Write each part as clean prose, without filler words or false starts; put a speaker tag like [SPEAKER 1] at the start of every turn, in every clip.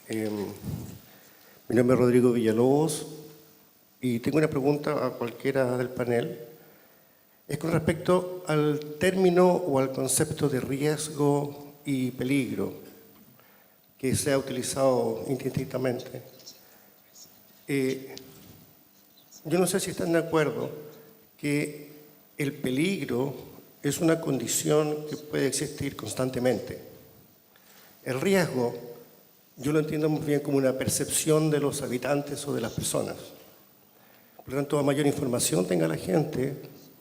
[SPEAKER 1] Mi nombre es Rodrigo Villalobos y tengo una pregunta a cualquiera del panel. Es con respecto al término o al concepto de riesgo y peligro que se ha utilizado indistintamente. Yo no sé si están de acuerdo que el peligro es una condición que puede existir constantemente. El riesgo, yo lo entiendo muy bien como una percepción de los habitantes o de las personas. Por lo tanto, a mayor información tenga la gente,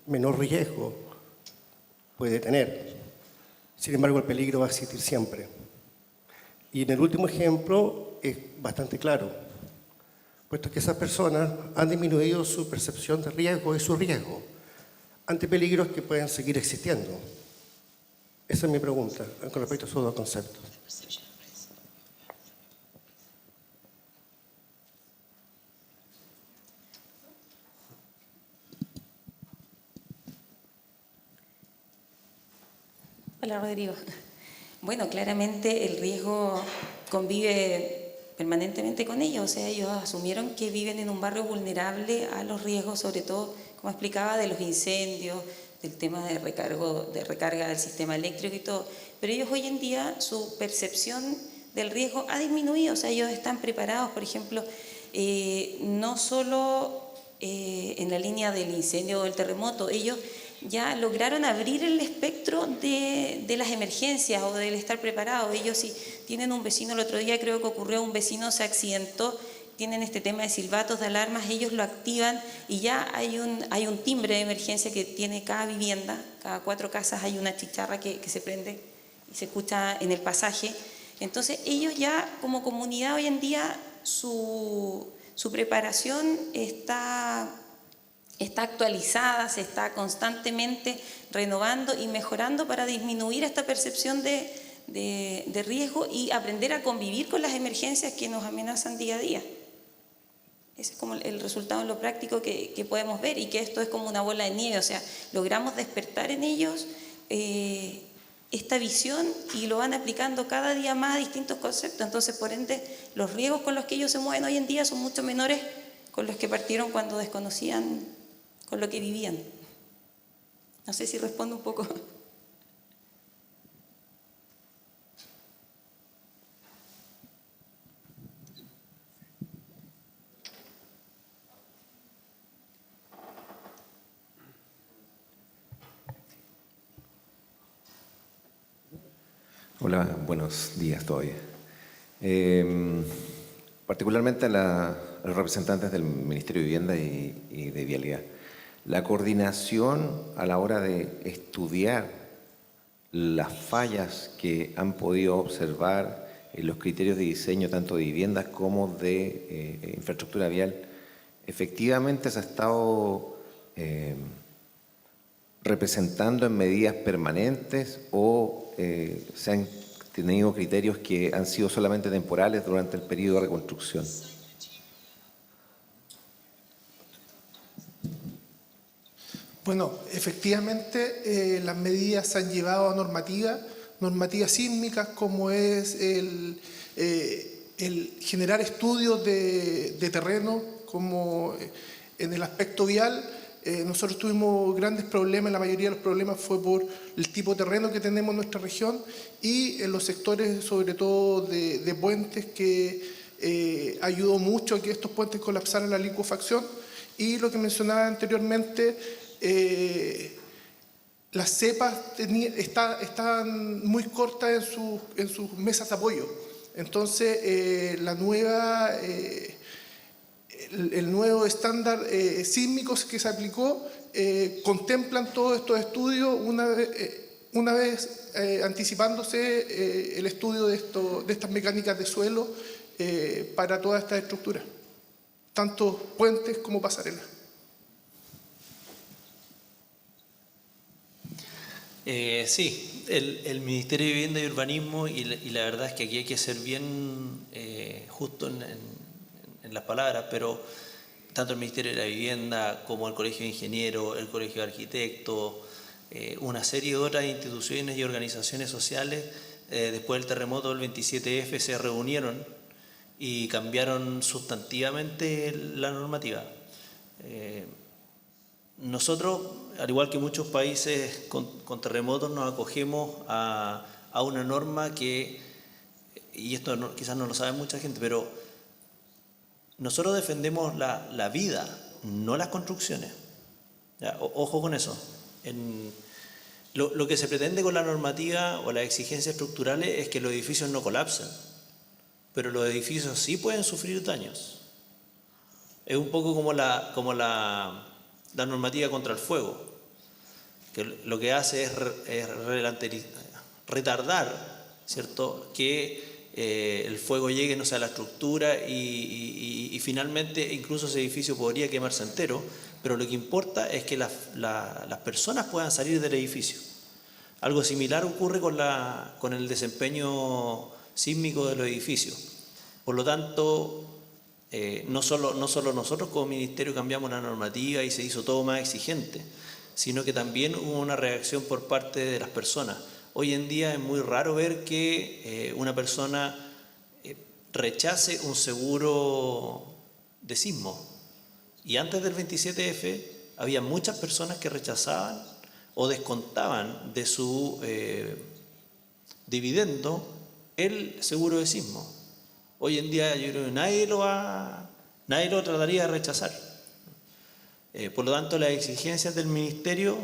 [SPEAKER 1] menor riesgo puede tener. Sin embargo, el peligro va a existir siempre. Y en el último ejemplo es bastante claro, puesto que esas personas han disminuido su percepción de riesgo y su riesgo ante peligros que pueden seguir existiendo. Esa es mi pregunta con respecto a esos dos conceptos.
[SPEAKER 2] Hola, Rodrigo. Bueno, claramente el riesgo convive permanentemente con ellos, o sea, ellos asumieron que viven en un barrio vulnerable a los riesgos, sobre todo, como explicaba, de los incendios, del tema de recarga del sistema eléctrico y todo, pero ellos hoy en día, su percepción del riesgo ha disminuido, o sea, ellos están preparados, por ejemplo, no solo en la línea del incendio o del terremoto, ellos ya lograron abrir el espectro de las emergencias o del estar preparado. Ellos si tienen un vecino, el otro día creo que ocurrió, un vecino se accidentó, tienen este tema de silbatos, de alarmas, ellos lo activan y ya hay un timbre de emergencia que tiene cada vivienda, cada 4 casas hay una chicharra que se prende y se escucha en el pasaje. Entonces ellos ya como comunidad hoy en día su preparación está actualizada, se está constantemente renovando y mejorando para disminuir esta percepción de riesgo y aprender a convivir con las emergencias que nos amenazan día a día. Ese es como el resultado en lo práctico que podemos ver, y que esto es como una bola de nieve, o sea, logramos despertar en ellos esta visión y lo van aplicando cada día más a distintos conceptos. Entonces, por ende, los riesgos con los que ellos se mueven hoy en día son mucho menores con los que partieron cuando desconocían con lo que vivían. No sé si respondo un poco.
[SPEAKER 3] Hola, buenos días todavía. Particularmente a los representantes del Ministerio de Vivienda y de Vialidad. La coordinación a la hora de estudiar las fallas que han podido observar en los criterios de diseño tanto de viviendas como de infraestructura vial, efectivamente se ha estado representando en medidas permanentes o se han tenido criterios que han sido solamente temporales durante el periodo de reconstrucción.
[SPEAKER 4] Bueno, efectivamente las medidas se han llevado a normativas sísmicas, como es el generar estudios de terreno, como en el aspecto vial. Nosotros tuvimos grandes problemas, la mayoría de los problemas fue por el tipo de terreno que tenemos en nuestra región y en los sectores sobre todo de puentes, que ayudó mucho a que estos puentes colapsaran la licuefacción. Y lo que mencionaba anteriormente, las cepas están muy cortas en sus mesas de apoyo. Entonces, el nuevo estándar sísmico que se aplicó contemplan todos estos estudios una vez anticipándose el estudio de estas mecánicas de suelo para todas estas estructuras, tanto puentes como pasarelas.
[SPEAKER 5] Sí, el Ministerio de Vivienda y Urbanismo, y la verdad es que aquí hay que ser bien justo en las palabras, pero tanto el Ministerio de la Vivienda como el Colegio de Ingenieros, el Colegio de Arquitectos, una serie de otras instituciones y organizaciones sociales, después del terremoto del 27F se reunieron y cambiaron sustantivamente la normativa. Nosotros, al igual que muchos países con terremotos, nos acogemos a una norma que, y esto quizás no lo sabe mucha gente, pero nosotros defendemos la vida, no las construcciones. Ya, ojo con eso. Lo que se pretende con la normativa o las exigencias estructurales es que los edificios no colapsen, pero los edificios sí pueden sufrir daños. Es un poco como la normativa contra el fuego, que lo que hace es retardar, ¿cierto?, que el fuego llegue, no sé, a la estructura y finalmente incluso ese edificio podría quemarse entero, pero lo que importa es que las personas puedan salir del edificio. Algo similar ocurre con el desempeño sísmico de los edificios. Por lo tanto, no solo nosotros como ministerio cambiamos la normativa y se hizo todo más exigente, sino que también hubo una reacción por parte de las personas. Hoy en día es muy raro ver que una persona rechace un seguro de sismo. Y antes del 27F había muchas personas que rechazaban o descontaban de su dividendo el seguro de sismo. Hoy en día yo creo que nadie lo trataría de rechazar. Por lo tanto, las exigencias del ministerio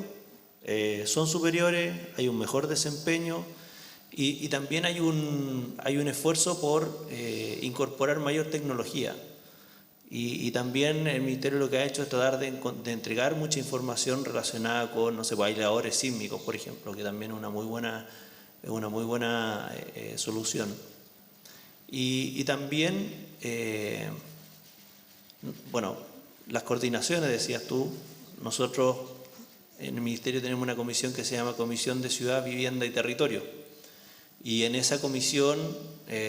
[SPEAKER 5] son superiores, hay un mejor desempeño y también hay un esfuerzo por incorporar mayor tecnología. Y también el ministerio lo que ha hecho es tratar de entregar mucha información relacionada con, no sé, aisladores sísmicos, por ejemplo, que también es una muy buena solución. Y también, bueno, las coordinaciones, decías tú. Nosotros en el ministerio tenemos una comisión que se llama Comisión de Ciudad, Vivienda y Territorio. Y en esa comisión,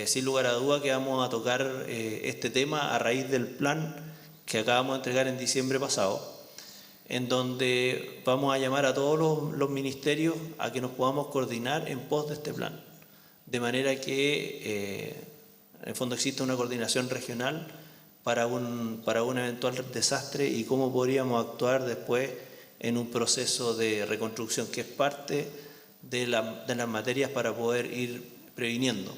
[SPEAKER 5] sin lugar a duda, que vamos a tocar este tema a raíz del plan que acabamos de entregar en diciembre pasado, en donde vamos a llamar a todos los ministerios a que nos podamos coordinar en pos de este plan, de manera que en el fondo existe una coordinación regional para un eventual desastre y cómo podríamos actuar después en un proceso de reconstrucción que es parte de las materias para poder ir previniendo.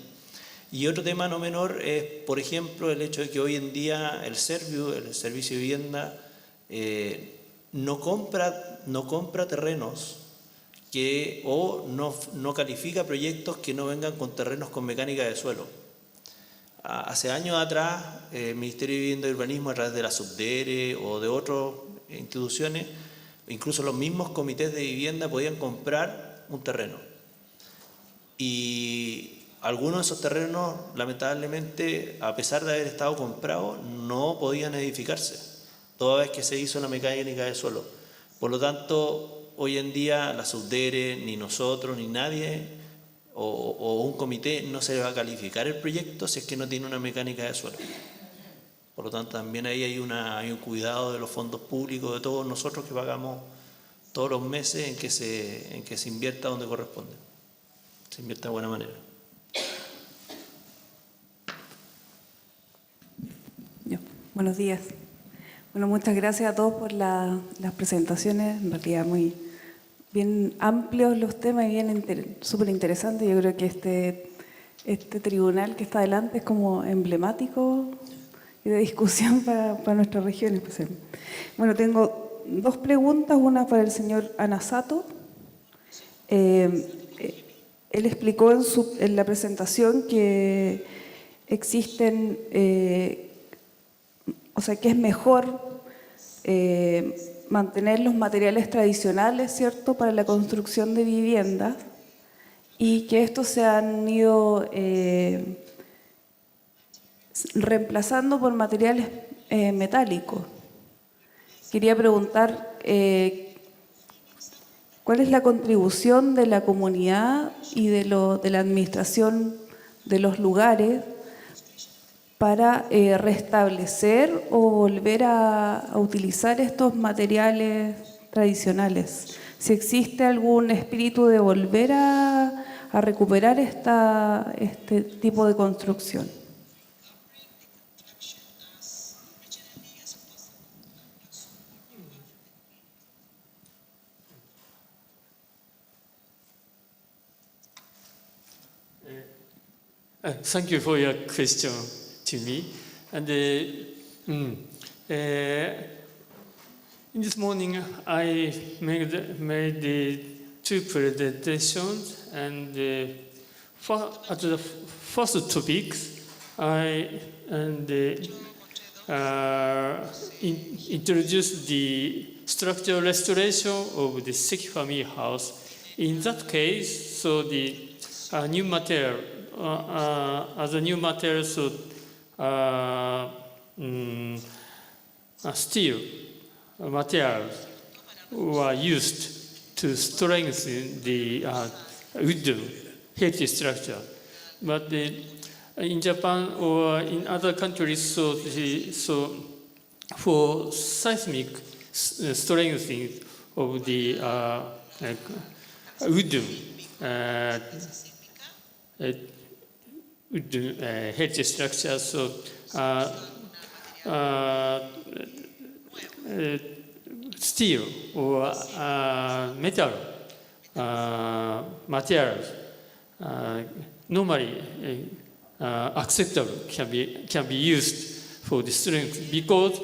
[SPEAKER 5] Y otro tema no menor es, por ejemplo, el hecho de que hoy en día el Serviu, el Servicio de Vivienda, no compra terrenos o no califica proyectos que no vengan con terrenos con mecánica de suelo. Hace años atrás, el Ministerio de Vivienda y Urbanismo, a través de la Subdere o de otras instituciones, incluso los mismos comités de vivienda podían comprar un terreno. Y algunos de esos terrenos, lamentablemente, a pesar de haber estado comprados, no podían edificarse, toda vez que se hizo la mecánica de suelo. Por lo tanto, hoy en día la Subdere, ni nosotros, ni nadie, o un comité, no se le va a calificar el proyecto si es que no tiene una mecánica de suelo. Por lo tanto, también ahí hay un cuidado de los fondos públicos de todos nosotros que pagamos todos los meses en que se invierta donde corresponde. Se invierta de buena manera.
[SPEAKER 6] Buenos días. Bueno, muchas gracias a todos por las presentaciones, en realidad muy bien amplios los temas y bien súper interesantes. Yo creo que este tribunal que está adelante es como emblemático y de discusión para nuestra región especialmente. Bueno, tengo dos preguntas, una para el señor Anasato. Él explicó en la presentación que existen, o sea, que es mejor mantener los materiales tradicionales, ¿cierto?, para la construcción de viviendas y que estos se han ido reemplazando por materiales metálicos. Quería preguntar cuál es la contribución de la comunidad y de la administración de los lugares para restablecer o volver a utilizar estos materiales tradicionales. Si existe algún espíritu de volver a recuperar este tipo de construcción.
[SPEAKER 7] Thank you for your question to me. And this morning, I made the two presentations, and at the first topics, I introduced the structural restoration of the Seki family house. In that case, so the new material, as a new material, so steel materials were used to strengthen the wooden heritage structure. But in Japan or in other countries, so for seismic strengthening of the wooden heritage structure, so steel or metal materials normally acceptable can be used for the strength, because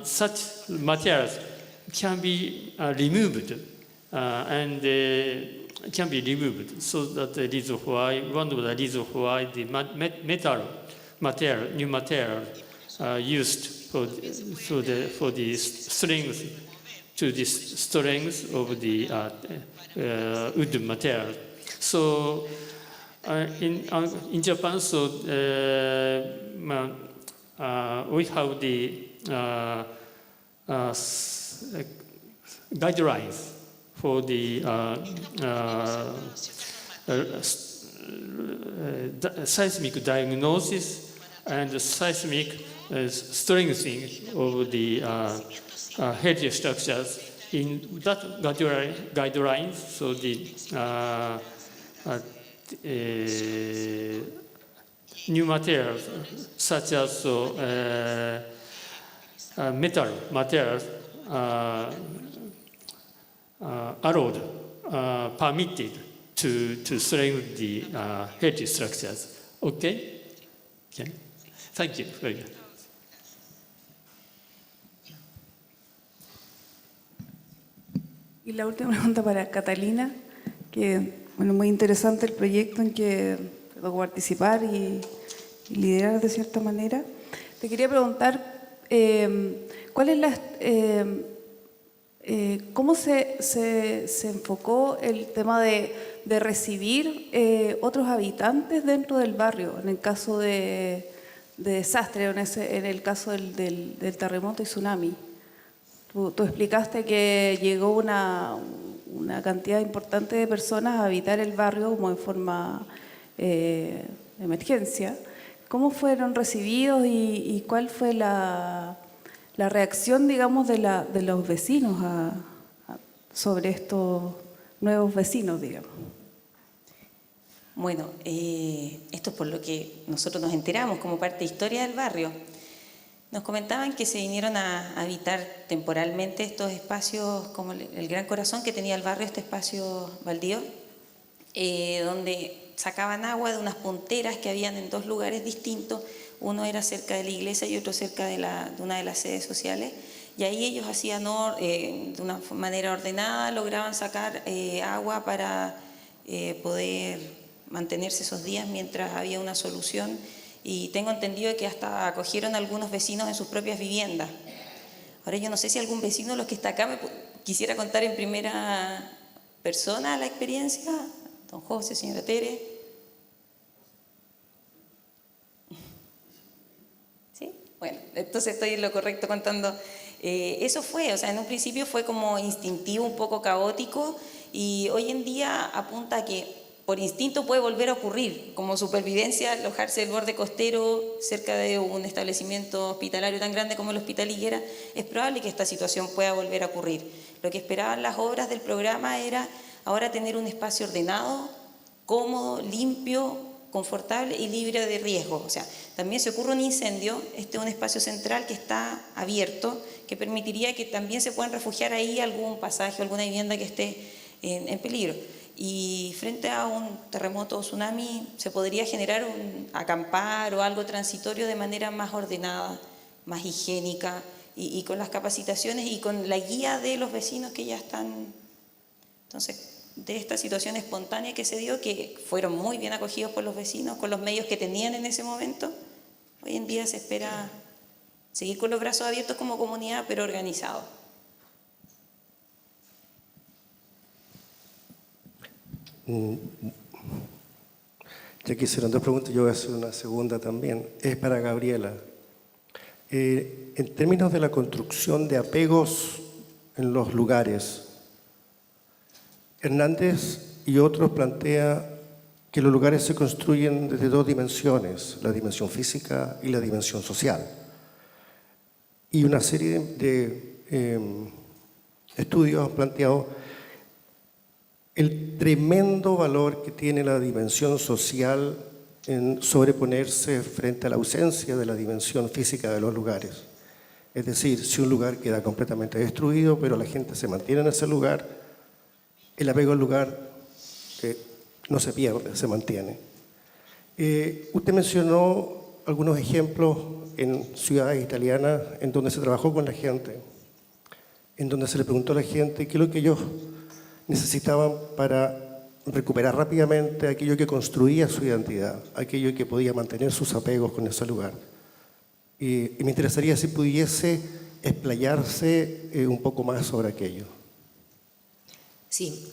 [SPEAKER 7] such materials can be removed and can be removed. So that the reason why, one of the reasons why the new material used for the strength, to the strength of the wooden material. So in Japan, so we have the guidelines for the seismic diagnosis and the seismic strengthening of the heritage structures. In that guidelines, so the new materials such as metal materials allowed, permitted to strengthen the heritage structures. Okay? Okay. Thank you very much.
[SPEAKER 6] Y la última pregunta para Catalina, que bueno, muy interesante el proyecto en que te tocó participar y liderar de cierta manera. Te quería preguntar, ¿cuál es ¿cómo se enfocó el tema de recibir otros habitantes dentro del barrio, en el caso de desastre, en el caso del terremoto y tsunami? Tú explicaste que llegó una cantidad importante de personas a habitar el barrio como en forma de emergencia. ¿Cómo fueron recibidos y cuál fue la reacción, digamos, de los vecinos sobre estos nuevos vecinos, digamos?
[SPEAKER 2] Bueno, esto es por lo que nosotros nos enteramos como parte de historia del barrio. Nos comentaban que se vinieron a habitar temporalmente estos espacios, como el Gran Corazón que tenía el barrio, este espacio baldío, donde sacaban agua de unas punteras que habían en dos lugares distintos. Uno era cerca de la iglesia y otro cerca de una de las sedes sociales. Y ahí ellos hacían de una manera ordenada, lograban sacar agua para poder mantenerse esos días mientras había una solución. Y tengo entendido que hasta acogieron a algunos vecinos en sus propias viviendas. Ahora yo no sé si algún vecino de los que está acá quisiera contar en primera persona la experiencia. Don José, señora Tere. ¿Sí? Bueno, entonces estoy en lo correcto contando. Eso fue, o sea, en un principio fue como instintivo, un poco caótico, y hoy en día apunta a que por instinto puede volver a ocurrir, como supervivencia, alojarse del borde costero cerca de un establecimiento hospitalario tan grande como el Hospital Higuera. Es probable que esta situación pueda volver a ocurrir. Lo que esperaban las obras del programa era ahora tener un espacio ordenado, cómodo, limpio, confortable y libre de riesgo. O sea, también si ocurre un incendio, este es un espacio central que está abierto, que permitiría que también se puedan refugiar ahí algún pasaje, alguna vivienda que esté en peligro. Y frente a un terremoto o tsunami se podría generar un acampar o algo transitorio de manera más ordenada, más higiénica y con las capacitaciones y con la guía de los vecinos que ya están. Entonces, de esta situación espontánea que se dio, que fueron muy bien acogidos por los vecinos, con los medios que tenían en ese momento, hoy en día se espera seguir con los brazos abiertos como comunidad, pero organizados.
[SPEAKER 1] Ya que hicieron dos preguntas, yo voy a hacer una segunda también. Es para Gabriela. En términos de la construcción de apegos en los lugares, Hernández y otros plantean que los lugares se construyen desde dos dimensiones, la dimensión física y la dimensión social. Y una serie de estudios han planteado el tremendo valor que tiene la dimensión social en sobreponerse frente a la ausencia de la dimensión física de los lugares. Es decir, si un lugar queda completamente destruido, pero la gente se mantiene en ese lugar, el apego al lugar no se pierde, se mantiene. Usted mencionó algunos ejemplos en ciudades italianas en donde se trabajó con la gente, en donde se le preguntó a la gente qué es lo que ellos necesitaban para recuperar rápidamente aquello que construía su identidad, aquello que podía mantener sus apegos con ese lugar. Y me interesaría si pudiese explayarse un poco más sobre aquello.
[SPEAKER 8] Sí,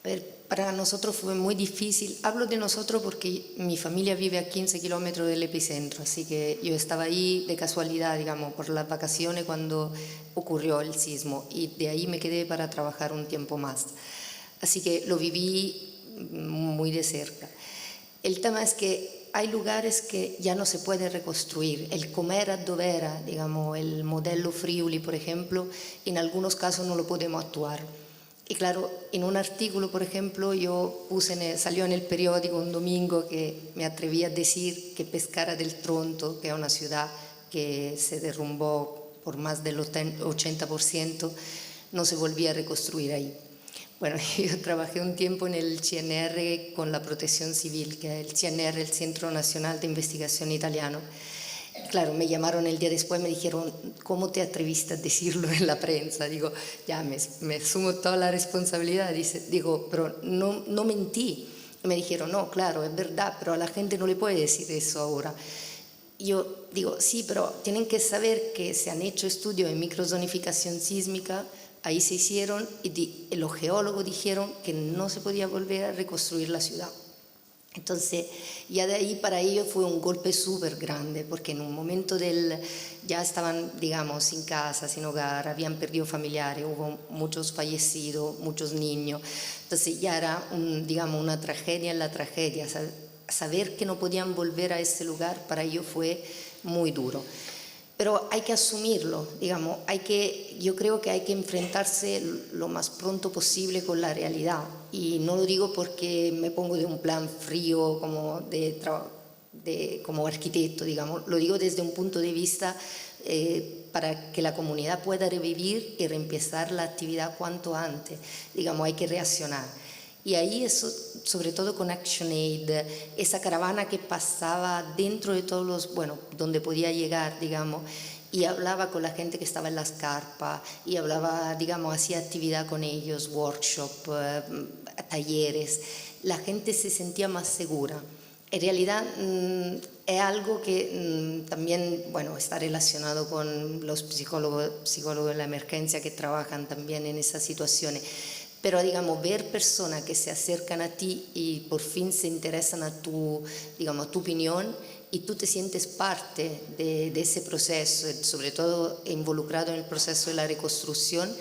[SPEAKER 8] a ver, para nosotros fue muy difícil. Hablo de nosotros porque mi familia vive a 15 kilómetros del epicentro, así que yo estaba ahí de casualidad, digamos, por las vacaciones cuando ocurrió el sismo y de ahí me quedé para trabajar un tiempo más. Así que lo viví muy de cerca. El tema es que hay lugares que ya no se puede reconstruir. El comer a dovera, digamos, el modelo Friuli, por ejemplo, en algunos casos no lo podemos actuar. Y claro, en un artículo, por ejemplo, yo salió en el periódico un domingo que me atreví a decir que Pescara del Tronto, que es una ciudad que se derrumbó por más del 80%, no se volvía a reconstruir ahí. Bueno, yo trabajé un tiempo en el CNR con la Protección Civil, que es el CNR, el Centro Nacional de Investigación Italiano. Claro, me llamaron el día después, me dijeron, ¿cómo te atreviste a decirlo en la prensa? Digo, ya me sumo toda la responsabilidad. Digo, pero no mentí. Y me dijeron, no, claro, es verdad, pero a la gente no le puede decir eso ahora. Y yo digo, sí, pero tienen que saber que se han hecho estudios en microzonificación sísmica, ahí se hicieron, y los geólogos dijeron que no se podía volver a reconstruir la ciudad. Entonces, ya de ahí para ellos fue un golpe súper grande, porque en un momento ya estaban, digamos, sin casa, sin hogar, habían perdido familiares, hubo muchos fallecidos, muchos niños. Entonces ya era, digamos, una tragedia en la tragedia. Saber que no podían volver a ese lugar para ellos fue muy duro. Pero hay que asumirlo, digamos, yo creo que hay que enfrentarse lo más pronto posible con la realidad. Y no lo digo porque me pongo de un plan frío como arquitecto, digamos, lo digo desde un punto de vista para que la comunidad pueda revivir y reempezar la actividad cuanto antes. Digamos, hay que reaccionar. Y ahí eso, sobre todo con ActionAid, esa caravana que pasaba dentro de todos los, donde podía llegar, digamos, y hablaba con la gente que estaba en las carpas, y hablaba, digamos, hacía actividad con ellos, workshop, talleres. La gente se sentía más segura. En realidad es algo que también, está relacionado con los psicólogos de la emergencia que trabajan también en esas situaciones. Pero, digamos, ver personas que se acercan a ti y por fin se interesan a tu opinión y tú te sientes parte de ese proceso, sobre todo involucrado en el proceso de la reconstrucción,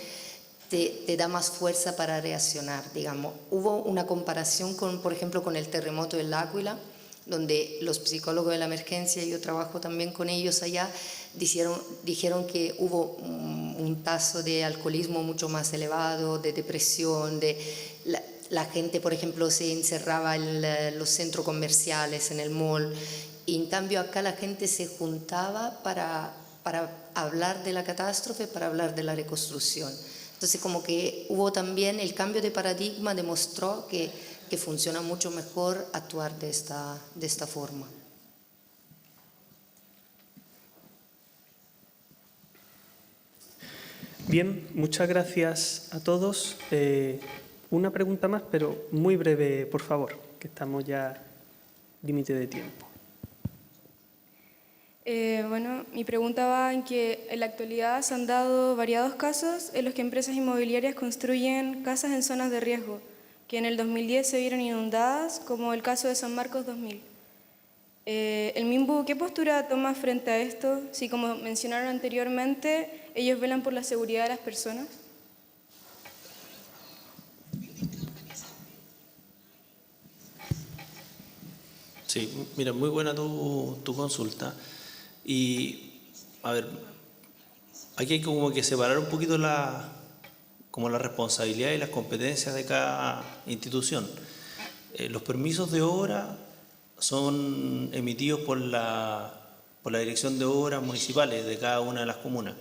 [SPEAKER 8] te da más fuerza para reaccionar, digamos. Hubo una comparación, por ejemplo, con el terremoto del L'Aquila, donde los psicólogos de la emergencia, yo trabajo también con ellos allá, dijeron que hubo un taso de alcoholismo mucho más elevado, de depresión, la gente, por ejemplo, se encerraba en los centros comerciales, en el mall, y en cambio acá la gente se juntaba para hablar de la catástrofe, para hablar de la reconstrucción. Entonces como que hubo también el cambio de paradigma, demostró que funciona mucho mejor actuar de esta forma.
[SPEAKER 9] Bien, muchas gracias a todos. Una pregunta más, pero muy breve, por favor, que estamos ya límite de tiempo.
[SPEAKER 10] Bueno, mi pregunta va en que en la actualidad se han dado variados casos en los que empresas inmobiliarias construyen casas en zonas de riesgo, que en el 2010 se vieron inundadas, como el caso de San Marcos 2000. ¿El MIMBU qué postura toma frente a esto? Si, como mencionaron anteriormente, ellos velan por la seguridad de las personas.
[SPEAKER 5] Sí, mira, muy buena tu consulta. Y, a ver, aquí hay como que separar un poquito la responsabilidad y las competencias de cada institución. Los permisos de obra son emitidos por la Dirección de Obras Municipales de cada una de las comunas.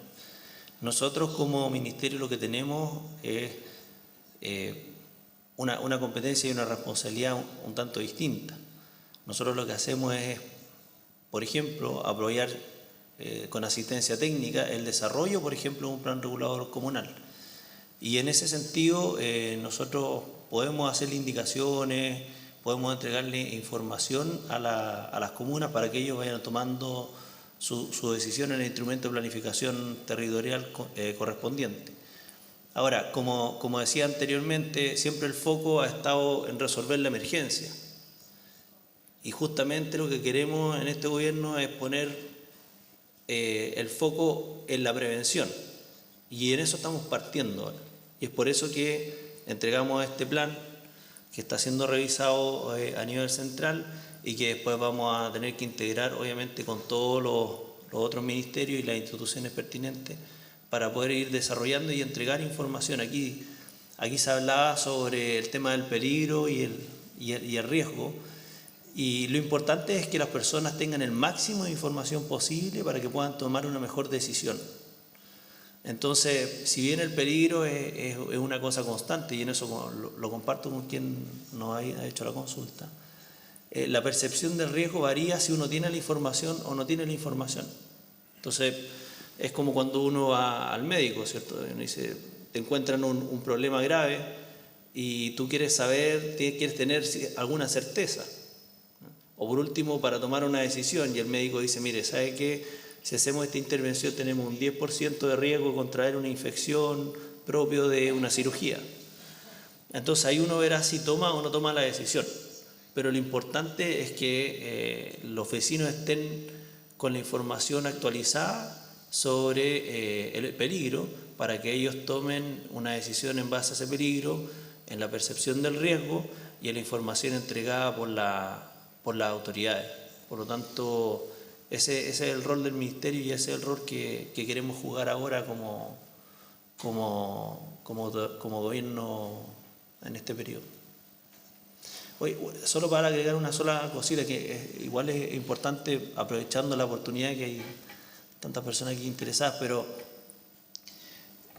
[SPEAKER 5] Nosotros como ministerio lo que tenemos es una competencia y una responsabilidad un tanto distinta. Nosotros lo que hacemos es, por ejemplo, apoyar con asistencia técnica el desarrollo, por ejemplo, de un plan regulador comunal. Y en ese sentido nosotros podemos hacerle indicaciones, podemos entregarle información a las comunas para que ellos vayan tomando su decisión en el instrumento de planificación territorial correspondiente. Ahora, como decía anteriormente, siempre el foco ha estado en resolver la emergencia. Y justamente lo que queremos en este gobierno es poner el foco en la prevención. Y en eso estamos partiendo ahora. Y es por eso que entregamos este plan que está siendo revisado a nivel central y que después vamos a tener que integrar obviamente con todos los otros ministerios y las instituciones pertinentes para poder ir desarrollando y entregar información. Aquí se hablaba sobre el tema del peligro y el riesgo, y lo importante es que las personas tengan el máximo de información posible para que puedan tomar una mejor decisión. Entonces, si bien el peligro es una cosa constante, y en eso lo comparto con quien nos ha hecho la consulta, la percepción del riesgo varía si uno tiene la información o no tiene la información. Entonces, es como cuando uno va al médico, ¿cierto? Uno dice, te encuentran un problema grave y tú quieres saber, quieres tener alguna certeza. O por último, para tomar una decisión, y el médico dice, mire, ¿sabe qué? Si hacemos esta intervención tenemos un 10% de riesgo de contraer una infección propio de una cirugía. Entonces ahí uno verá si toma o no toma la decisión. Pero lo importante es que los vecinos estén con la información actualizada sobre el peligro para que ellos tomen una decisión en base a ese peligro, en la percepción del riesgo y en la información entregada por las autoridades. Por lo tanto, ese es el rol del ministerio y ese es el rol que queremos jugar ahora como gobierno en este periodo. Oye, solo para agregar una sola cosita que igual es importante, aprovechando la oportunidad que hay tantas personas aquí interesadas, pero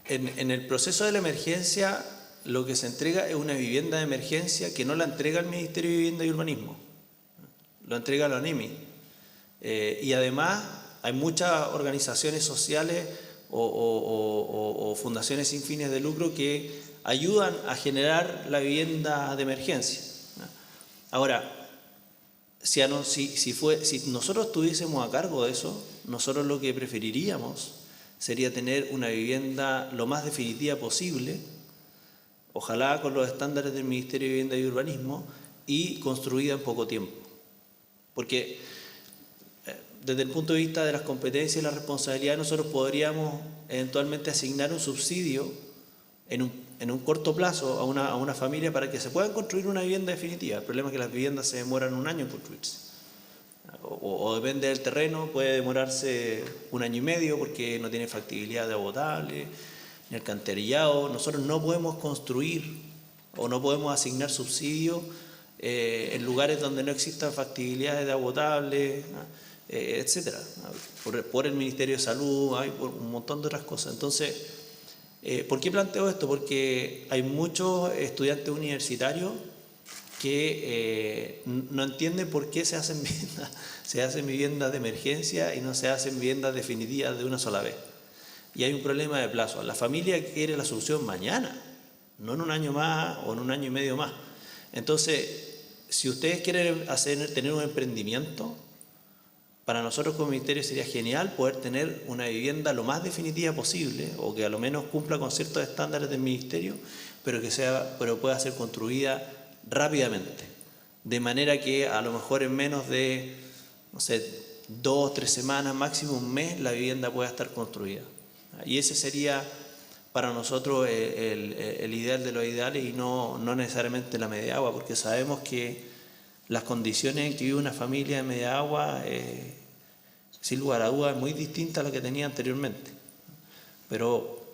[SPEAKER 5] en el proceso de la emergencia lo que se entrega es una vivienda de emergencia que no la entrega el Ministerio de Vivienda y Urbanismo, lo entrega la ONEMI. Y además hay muchas organizaciones sociales o fundaciones sin fines de lucro que ayudan a generar la vivienda de emergencia. Ahora, si nosotros estuviésemos a cargo de eso, nosotros lo que preferiríamos sería tener una vivienda lo más definitiva posible, ojalá con los estándares del Ministerio de Vivienda y Urbanismo, y construida en poco tiempo. Porque desde el punto de vista de las competencias y la responsabilidad, nosotros podríamos eventualmente asignar un subsidio en un corto plazo a una familia para que se puedan construir una vivienda definitiva. El problema es que las viviendas se demoran un año en construirse. O depende del terreno, puede demorarse un año y medio porque no tiene factibilidad de agua potable, ni alcantarillado. Nosotros no podemos construir o no podemos asignar subsidios en lugares donde no existan factibilidades de agua potable, etcétera, por el Ministerio de Salud, hay por un montón de otras cosas. Entonces, ¿Por qué planteo esto? Porque hay muchos estudiantes universitarios que no entienden por qué se hacen viviendas de emergencia y no se hacen viviendas definitivas de una sola vez. Y hay un problema de plazo. La familia quiere la solución mañana, no en un año más o en un año y medio más. Entonces, si ustedes quieren tener un emprendimiento, para nosotros como ministerio sería genial poder tener una vivienda lo más definitiva posible, o que a lo menos cumpla con ciertos estándares del ministerio, pero pueda ser construida rápidamente, de manera que a lo mejor en menos de, no sé, 2 o 3 semanas, máximo un mes, la vivienda pueda estar construida. Y ese sería para nosotros el ideal de los ideales, y no necesariamente la Mediagua, porque sabemos que las condiciones en que vive una familia en Mediagua, sin lugar a dudas, es muy distinta a la que tenía anteriormente. Pero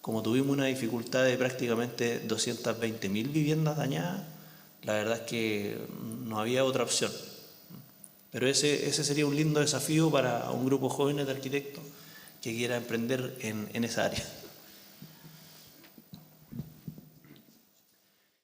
[SPEAKER 5] como tuvimos una dificultad de prácticamente 220.000 viviendas dañadas, la verdad es que no había otra opción. Pero ese sería un lindo desafío para un grupo joven de arquitectos que quiera emprender en esa área.